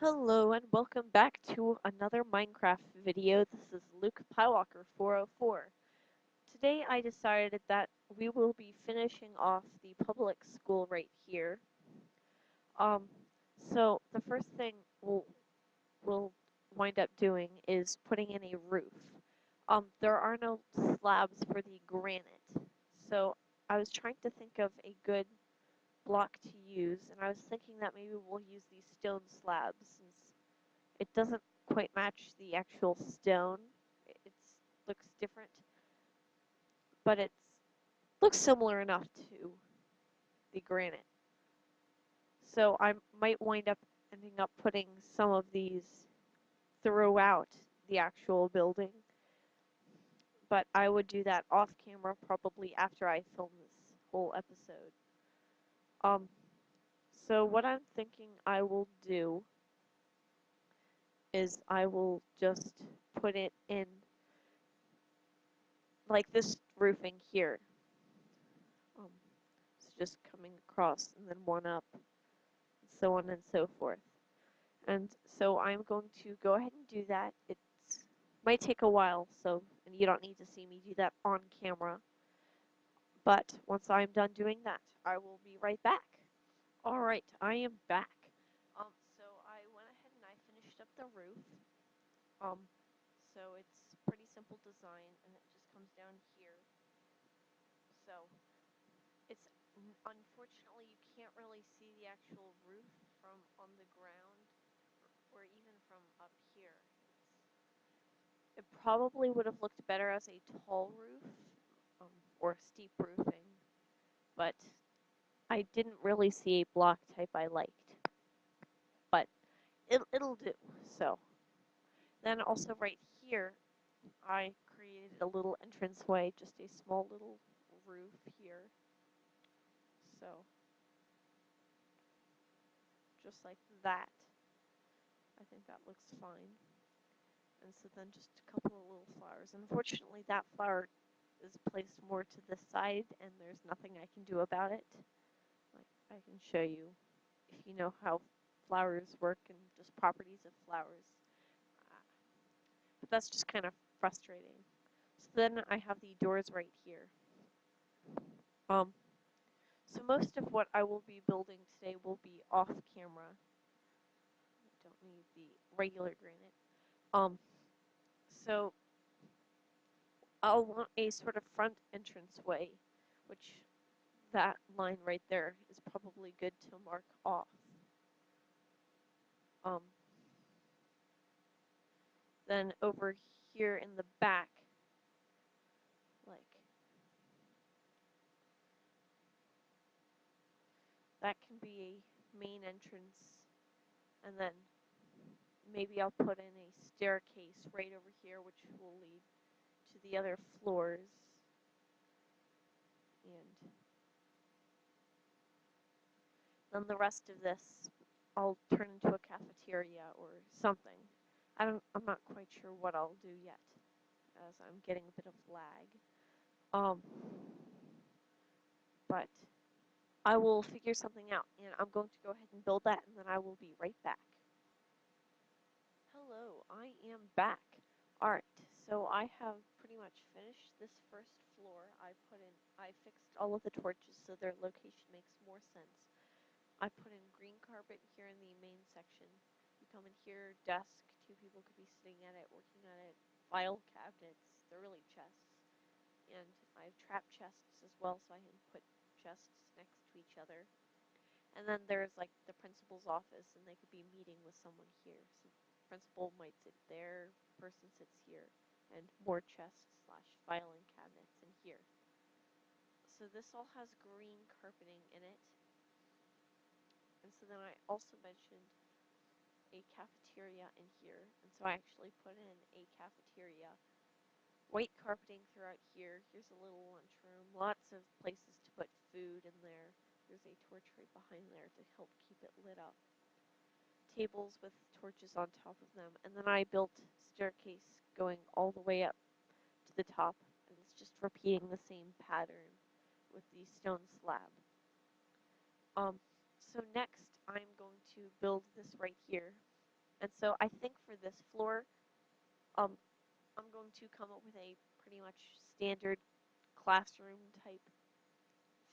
Hello and welcome back to another Minecraft video. This is Luke Pywalker 404. Today I decided that we will be finishing off the public school right here. Um, so the first thing we'll wind up doing is putting in a roof. There are no slabs for the granite, so I was trying to think of a good block to use, and I was thinking that maybe we'll use these stone slabs since it doesn't quite match the actual stone. It looks different, but it looks similar enough to the granite. So I might wind up ending up putting some of these throughout the actual building, but I would do that off camera probably after I film this whole episode. Um, so what I'm thinking I will do is I will just put it in like this roofing here. Um, so just coming across and then one up, and so on and so forth. And so I'm going to go ahead and do that. It might take a while, and you don't need to see me do that on camera. But once I'm done doing that, I will be right back. All right, I am back. So I went ahead and I finished up the roof. Um, so it's pretty simple design, and it just comes down here. So it's unfortunately you can't really see the actual roof from on the ground or even from up here. It probably would have looked better as a tall roof um, or steep roofing, but I didn't really see a block type I liked. But it'll do. So then also right here, I created a little entranceway, just a small little roof here. So just like that. I think that looks fine. And so then just a couple of little flowers. Unfortunately, that flower is placed more to the side, and there's nothing I can do about it. Like, I can show you if you know how flowers work and just properties of flowers. But that's just kind of frustrating. So then I have the doors right here. Um, so most of what I will be building today will be off camera. I don't need the regular granite. Um, so I'll want a sort of front entranceway, which that line right there is probably good to mark off. Um, then over here in the back, like that can be a main entrance, and then maybe I'll put in a staircase right over here, which will lead to the other floors. And then the rest of this I'll turn into a cafeteria or something. I'm not quite sure what I'll do yet, as I'm getting a bit of lag. Um, but I will figure something out, and I'm going to go ahead and build that, and then I will be right back. Hello, I am back. Alright, so I have pretty much finished this first floor. I fixed all of the torches so their location makes more sense. I put in green carpet here in the main section. You come in here, desk, two people could be sitting at it, working on it, file cabinets, they're really chests. And I have trap chests as well, so I can put chests next to each other. And then there's like the principal's office, and they could be meeting with someone here. So the principal might sit there, person sits here, and more chests slash filing cabinets in here. So this all has green carpeting in it. And so then I also mentioned a cafeteria in here, and so I actually put in a cafeteria. White carpeting throughout here. Here's a little lunchroom. Lots of places to put food in there. There's a torch right behind there to help keep it lit up. Tables with torches on top of them, and then I built staircase going all the way up to the top, and it's just repeating the same pattern with the stone slab. So next I'm going to build this right here. So I think for this floor, um, I'm going to come up with a pretty much standard classroom type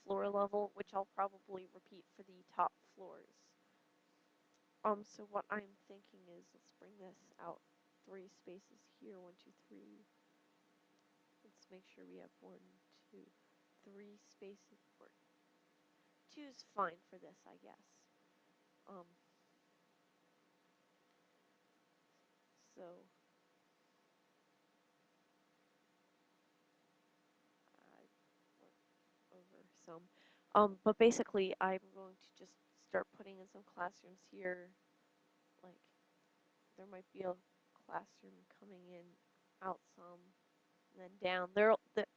floor level, which I'll probably repeat for the top floors. So what I'm thinking is, let's bring this out 3 spaces here, 1, 2, 3. Let's make sure we have 1, 2, 3 spaces. 2 is fine for this, I guess. Um, so I went over some. But basically, I'm going to just start putting in some classrooms here. Like, there might be a classroom coming in out some, and then down.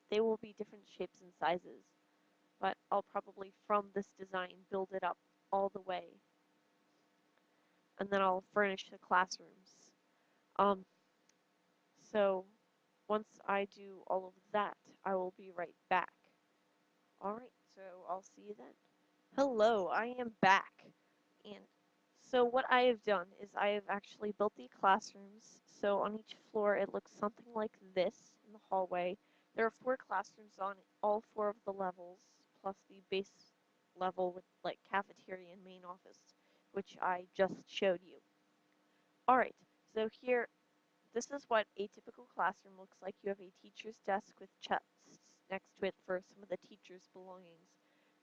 They will be different shapes and sizes, but I'll probably, from this design, build it up all the way, and then I'll furnish the classrooms. Um, so once I do all of that, I will be right back. Alright, so I'll see you then. Hello, I am back. And so what I have done is I have actually built the classrooms. So on each floor it looks something like this in the hallway. There are 4 classrooms on all 4 of the levels, plus the base level with like cafeteria and main office, which I just showed you. Alright, so here, this is what a typical classroom looks like. You have a teacher's desk with chests next to it for some of the teacher's belongings.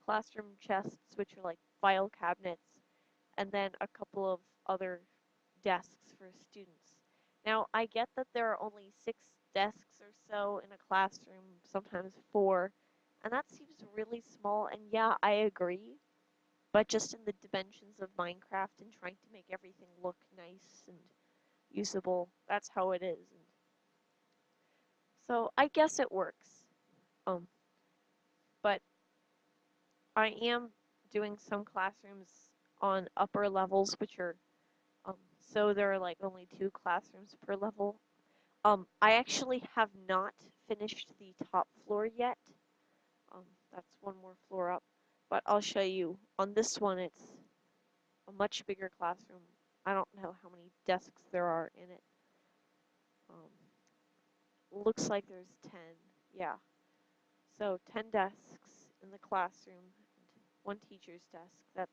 Classroom chests, which are like file cabinets, and then a couple of other desks for students. Now, I get that there are only 6 desks or so in a classroom, sometimes 4, and that seems really small, and yeah, I agree. But just in the dimensions of Minecraft and trying to make everything look nice and usable, that's how it is. And so I guess it works. Um, but I am doing some classrooms on upper levels, which are um, so there are like only 2 classrooms per level. I actually have not finished the top floor yet. That's one more floor up, but I'll show you. On this one, it's a much bigger classroom. I don't know how many desks there are in it. Looks like there's 10. Yeah. So 10 desks in the classroom, and 1 teacher's desk.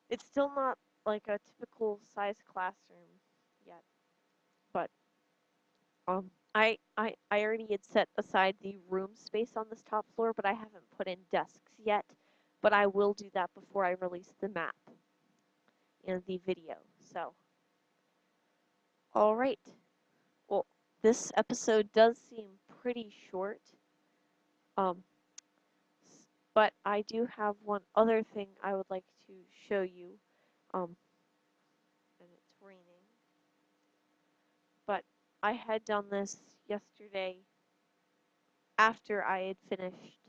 It's still not like a typical size classroom yet, but I already had set aside the room space on this top floor, but I haven't put in desks yet. But I will do that before I release the map and the video. So, all right. Well, this episode does seem pretty short. Um, but I do have one other thing I would like to show you. And it's raining. But I had done this yesterday after I had finished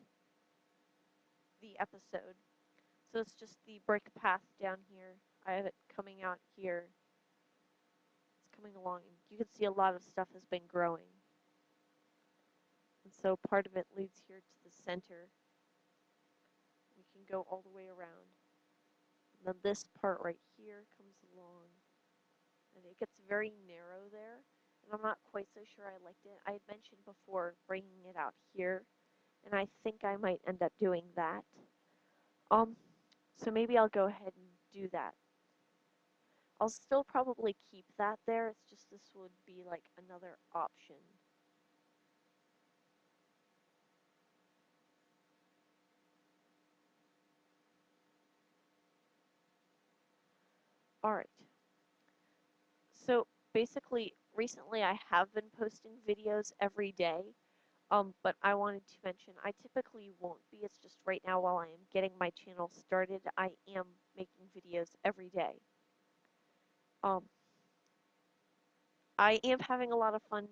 the episode. So it's just the brick path down here. I have it coming out here. It's coming along, and you can see a lot of stuff has been growing. And so part of it leads here to the center. We can go all the way around. And then this part right here comes along. And it gets very narrow there. And I'm not quite so sure I liked it. I had mentioned before bringing it out here. And I think I might end up doing that. So maybe I'll go ahead and do that. I'll still probably keep that there, it's just this would be like another option. Alright. So basically, recently I have been posting videos every day. But I wanted to mention I typically won't be. It's just right now while I am getting my channel started, I am making videos every day. I am having a lot of fun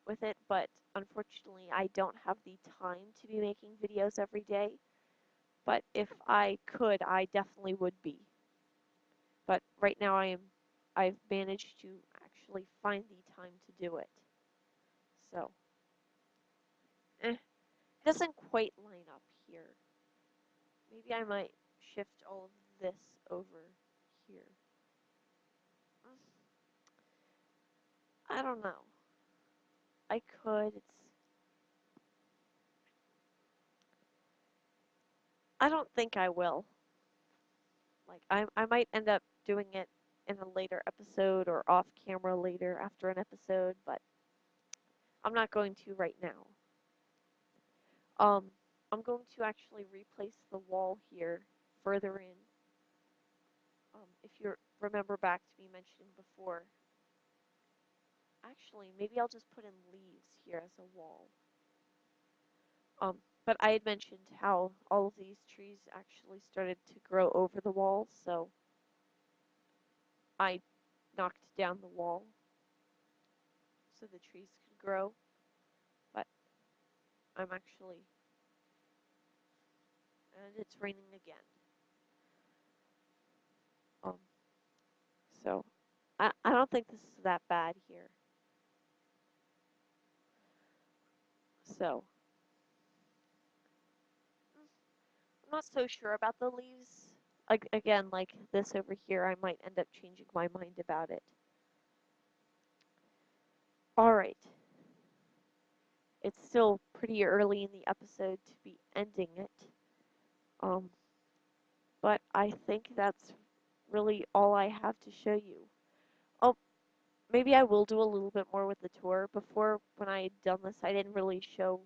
with it, but unfortunately I don't have the time to be making videos every day. But if I could, I definitely would be. But right now I've managed to actually find the time to do it. So, it doesn't quite line up here. Maybe I might shift all of this over here. I don't know. I could. I don't think I will. Like I might end up doing it in a later episode or off camera later after an episode, but I'm not going to right now. Um, I'm going to actually replace the wall here further in. If you remember back to me mentioning before, actually, maybe I'll just put in leaves here as a wall. But I had mentioned how all of these trees actually started to grow over the wall, so I knocked down the wall so the trees could grow. But I'm actually, and it's raining again. Um, so I don't think this is that bad here. So I'm not so sure about the leaves. Again, like this over here, I might end up changing my mind about it. Alright, it's still pretty early in the episode to be ending it. Um, but I think that's really all I have to show you. Oh, maybe I will do a little bit more with the tour. Before, when I had done this, I didn't really show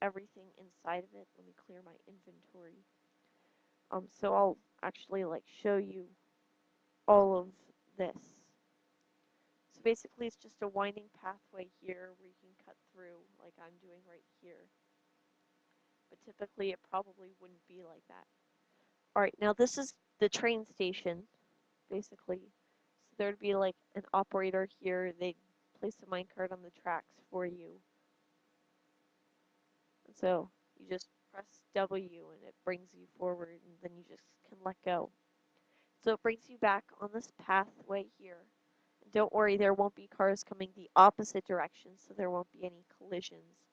everything inside of it. Let me clear my inventory. So I'll actually like show you all of this. So basically it's just a winding pathway here where you can cut through like I'm doing right here. But typically it probably wouldn't be like that. Alright, now this is the train station, basically. So there'd be like an operator here, they'd place a minecart on the tracks for you. And so you just press W and it brings you forward and then you just can let go. So it brings you back on this pathway here. And don't worry, there won't be cars coming the opposite direction, so there won't be any collisions.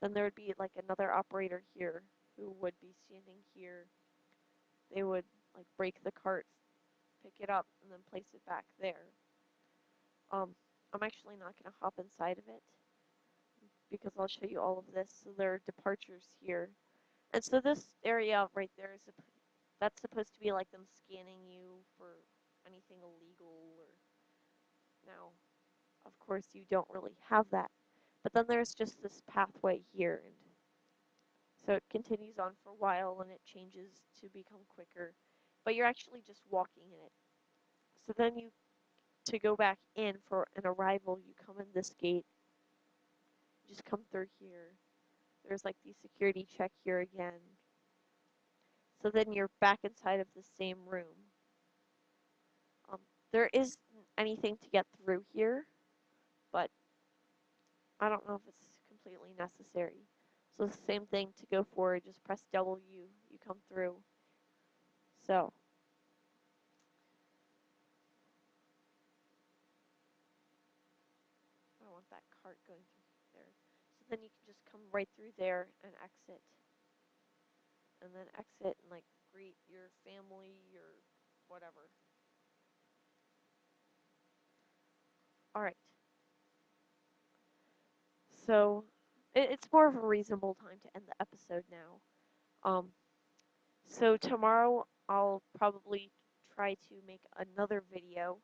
Then there would be like another operator here who would be standing here. They would like break the cart, pick it up, and then place it back there. I'm actually not going to hop inside of it because I'll show you all of this. So there are departures here. And so this area right there is that's supposed to be like them scanning you for anything illegal or now of course you don't really have that. But then there's just this pathway here and so it continues on for a while and it changes to become quicker. But you're actually just walking in it. So then you to go back in for an arrival, you come in this gate. You just come through here. There's like the security check here again. So then you're back inside of the same room. Um, there isn't anything to get through here, but I don't know if it's completely necessary. So the same thing to go forward, just press W, you come through. So I don't want that cart going through there. So then you can just come right through there and exit. And then exit and like greet your family or whatever. Alright. So it's more of a reasonable time to end the episode now. So tomorrow I'll probably try to make another video,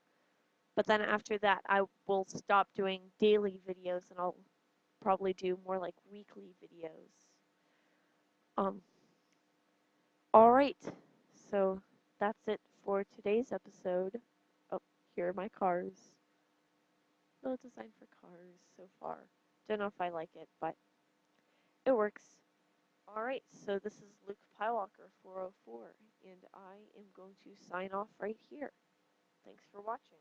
but then after that I will stop doing daily videos and I'll probably do more like weekly videos. Um, alright, so that's it for today's episode. Oh, here are my cars. No design for cars so far. Don't know if I like it, but it works. Alright, so this is Luke Pywalker 404, and I am going to sign off right here. Thanks for watching.